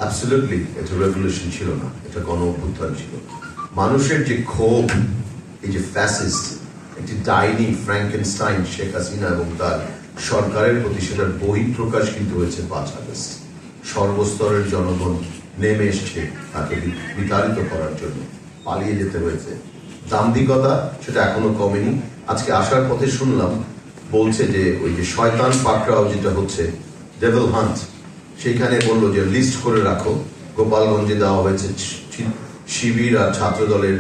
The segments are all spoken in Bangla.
অ্যাবসলিউটলি এটা রেভলিউশন ছিল না, এটা গণ অভ্যুত্থান ছিল। মানুষের যে ক্ষোভ, এই যে ফ্যাসিস্ট একটি ডাইনি ফ্র্যাঙ্কেনস্টাইন শেখ হাসিনা এবং তার সরকারের প্রতি, সেটার বহিঃপ্রকাশ কিন্তু হয়েছে 5 আগস্ট। সর্বস্তরের জনগণ নেমে এসছে তাকে বিতাড়িত করার জন্য, পালিয়ে যেতে হয়েছে। দাম্ভিকতা সেটা এখনো কমেনি। আজকে আসার পথে শুনলাম বলছে যে ওই যে শয়তান পাকড়াও যেটা হচ্ছে ডেভিল হান্ট, সেইখানে বললো যে লিস্ট করে রাখো, গোপালগঞ্জে দেওয়া হয়েছে শিবির আর ছাত্র দলের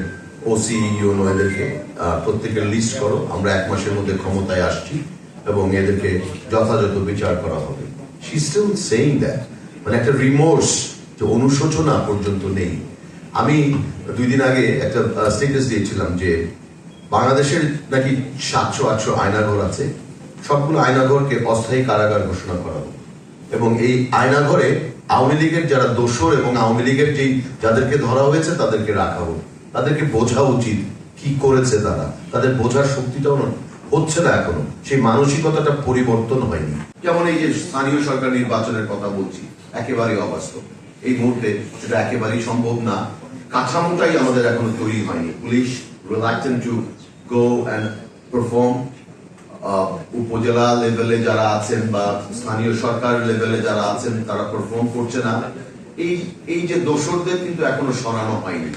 ওসি ইউনো এদেরকে প্রত্যেকের লিস্ট করো, আমরা 1 মাসের মধ্যে ক্ষমতায় আসছি এবং এদেরকে যথাযথ বিচার করা হবে। শি স্টিল সেইং দ্যাট, মানে একটা রিমোর্স, যে অনুশোচনা পর্যন্ত নেই। আমি 2 দিন আগে একটা স্টেটাস দিয়েছিলাম যে বাংলাদেশের নাকি 700-800 আয়নাঘর আছে, সবগুলো আয়নাঘরকে অস্থায়ী কারাগার ঘোষণা করা হবে এবং এই আয়নাঘরে আওয়ামী লীগের যারা দোষর এবং আওয়ামী লীগের যেই যাদেরকে ধরা হয়েছে তাদেরকে রাখা হোক। তাদেরকে বোঝা উচিত কি করেছে তারা, তাদের বোঝার শক্তিটাও হচ্ছে না এখনো, সেই মানসিকতাটা পরিবর্তন হয়নি। যেমন এই যে স্থানীয় সরকার নির্বাচনের কথা বলছি, একেবারেই অবাস্তব। এই মুহূর্তে সেটা একেবারেই সম্ভব না, কাঠামোটাই আমাদের এখনো তৈরি হয়নি। Police reluctant to go and perform, উপজেলা লেভেলে যারা আছেন বা স্থানীয় সরকার লেভেলে যারা আছেন তারা পারফর্ম করছে না। এই যে দোষরদের কিন্তু এখনো সরানো হয়নি।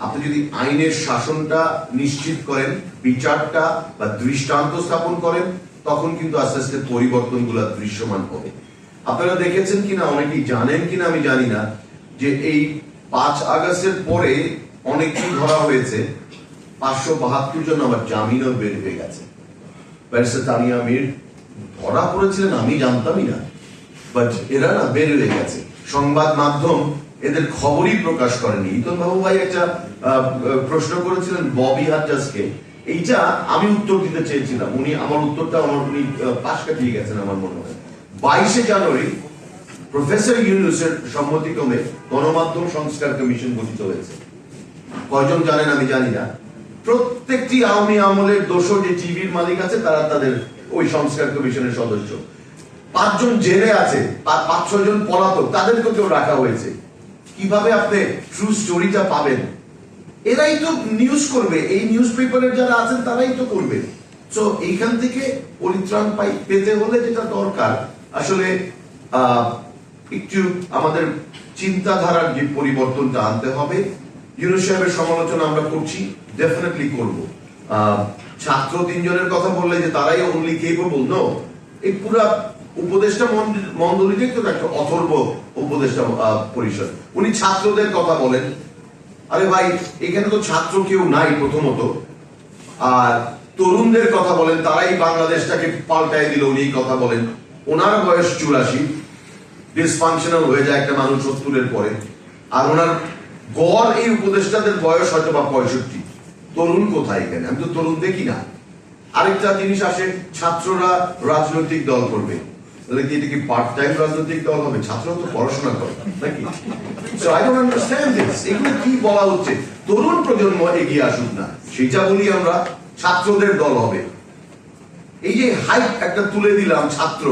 আপনি যদি আইনের শাসনটা নিশ্চিত করেন, বিচারটা বা দৃষ্টান্ত স্থাপন করেন, তখন কিন্তু আস্তে আস্তে পরিবর্তনগুলো দৃশ্যমান হবে। আপনারা দেখেছেন কিনা, অনেকেই জানেন কিনা আমি জানি না, যে এই 5 আগস্টের পরে অনেকেই ধরা হয়েছে, 572 জন আবার জামিনও বের হয়ে গেছে। ব্যারিস্টার তানিয়া মীর ধরা পড়েছিলেন আমি জানতামই না, বাট এরা না বের হয়ে গেছে। সংবাদ মাধ্যম এদের খবরই প্রকাশ করেনি। ইতন বাবু ভাই একটা প্রশ্ন করেছিলেন ববি হাজ্জাজকে, এইটা আমি উত্তর দিতে চেয়েছিলাম, উনি আমার উত্তরটা উনি পাশ কাটিয়ে গেছেন আমার মনে হয়। 22 জানুয়ারি প্রফেসর ইউনূসের সম্মতিক্রমে গণমাধ্যম সংস্কার কমিশন গঠিত হয়েছে। কয়জন জানেন আমি জানি না। প্রত্যেকটি আওয়ামী আমলের দোষর যে টিভির মালিক আছে তারা তাদের ওই সংস্কার কমিশনের সদস্য। 5 জন জেলে আছে, 5-6 জন পলাতক, তাদেরকে কেউ রাখা হয়েছে। কিভাবে আপনি ট্রু স্টোরিটা পাবেন? এরাই তো নিউজ করবে, এই নিউজ পেপারের যারা আছেন তারাই তো করবে। তো এইখান থেকে পরিত্রাণ পেতে হলে যেটা দরকার, আসলে একটু আমাদের চিন্তাধারার যে পরিবর্তনটা আনতে হবে। ইউনূস সাহেবের সমালোচনা আমরা করছি, ডেফিনেটলি করব। ছাত্র 3 জনের কথা বললে যে তারাই অনলি কেপেবল, নো। এই পুরা উপদেষ্টা মণ্ডলীটাই তো একটা অথর্ব উপদেষ্টা পরিষদ। উনি ছাত্রদের কথা বলেন, আরে ভাই এখানে তো ছাত্র কেউ নাই প্রথমত। আর তরুণদের কথা বলেন, তারাই বাংলাদেশটাকে পাল্টায় দিল, উনি কথা বলেন। ওনার বয়স 84, ডিসফাংশনাল হয়ে যায় একটা মানুষ 70-এর পরে। আর ওনার গড় এই উপদেষ্টাদের বয়স হয়তো বা 65। তরুণ কোথায় এখানে? আমি তো তরুণ দেখি না। আরেকটা জিনিস আসে, ছাত্ররা রাজনৈতিক দল করবে, তাহলে কি এটা কি পার্ট টাইম রাজনৈতিক দল হবে? ছাত্ররা তো পড়াশোনা করে নাকি? So I don't understand this. এগুলো কি বলা হচ্ছে? তরুণ প্রজন্ম এগিয়ে আসুক না, সেটা বলি আমরা ছাত্রদের দল হবে। এই যে হাইপ একটা তুলে দিলাম, ছাত্র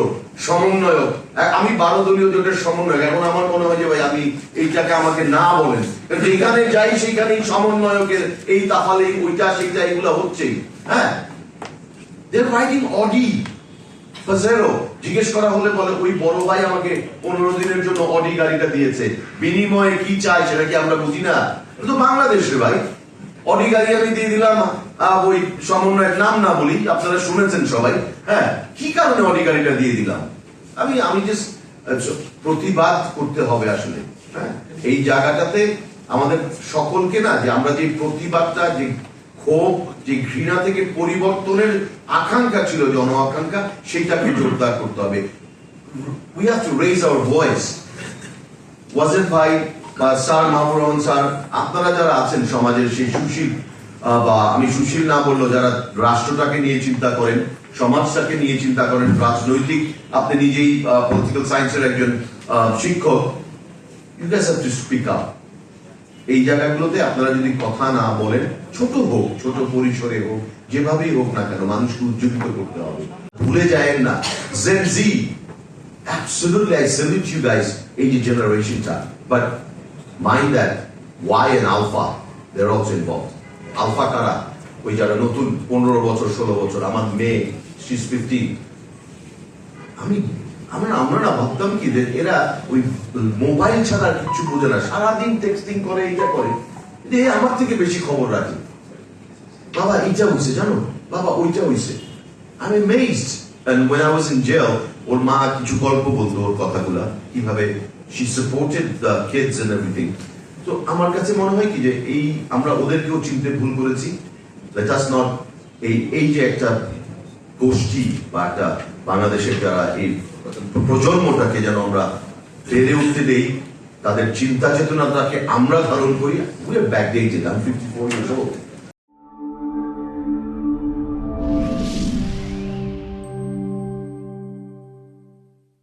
সমন্বয়ক, আমি 12 দলীয় জোটের সমন্বয়ক। এখন আমার মনে হয় যে ভাই আমি এইটাকে আমাকে না বলেন, যেখানে যাই সেখানেই সমন্বয়কের এই তাফালে ওইটা সেইটা এগুলো হচ্ছেই। হ্যাঁ, দে আর রাইটিং অডি পাজেরো। জিজ্ঞেস করা হলে বলে ওই বড় ভাই আমাকে 15 দিনের জন্য অডি গাড়িটা দিয়েছে, বিনিময়ে কি চাই সেটা কি আমরা বুঝি না? তো বাংলাদেশে ভাই অডি গাড়ি আমি দিয়ে দিলাম, ওই সমন্বয়ের নাম না বলি, আপনারা শুনেছেন সবাই। হ্যাঁ, কি কারণে অডি গাড়িটা দিয়ে দিলাম? আমি জাস্ট প্রতিবাদ করতে হবে আসলে। হ্যাঁ, এই জায়গাটাতে আমাদের সকলকে না, যে আমরা যে প্রতিবাদটা, যে ক্ষোভ, যে ঘৃণা থেকে পরিবর্তনের আকাঙ্ক্ষা ছিল, জন আকাঙ্ক্ষা, সেইটাকে জোরদার করতে হবে। We have to raise our voice. Wajed ভাই বা স্যার মাহবুব রহমান স্যার, আপনারা যারা আছেন সমাজের সেই সুশীল, বা আমি সুশীল না বললেও যারা রাষ্ট্রটাকে নিয়ে চিন্তা করেন, সমাজটাকে নিয়ে চিন্তা করেন, রাজনৈতিক, আপনি নিজেই পলিটিক্যাল সায়েন্সের একজন শিক্ষক, you guys have to speak up. এই জায়গাগুলোতে আপনারা যদি কথা না বলেন, ছোট হোক, ছোট পরিসরে হোক, যেভাবেই হোক না কেন, মানুষকে উজ্জীবিত করতে হবে। ভুলে যায়েন না, gen Z, absolutely I salute you guys এই যে জেনারেশনটা, but mind that Y and alpha they are also involved. Alpha কারা? ওই যারা নতুন 15 বছর 16 বছর, আমার মেয়ে শি ইজ 15। আমরা না ভাবতাম কি যে এরা ওই মোবাইল ছাড়া আর কিছু বোঝে না, সারাদিন টেক্সটিং করে, এইটা করে, যে আমার থেকে বেশি খবর রাখে। বাবা এইটা হইছে জানো, বাবা ওইটা হইছে। আমি amazed. And when I was in jail, ওর মা কিছু গল্প বলতো, ওর কথাগুলা কিভাবে she supported the kids and everything. তো আমার কাছে মনে হয় কি যে এই আমরা ওদেরকেও চিনতে ভুল করেছি। Let us not এই যে একটা গোষ্ঠী বা একটা বাংলাদেশের যারা এই প্রজন্মটাকে যেন আমরা বেড়ে উঠতে দেই, তাদের চিন্তা চেতনাটাকে আমরা ধারণ করি। We are backdated. I'm 54 years old.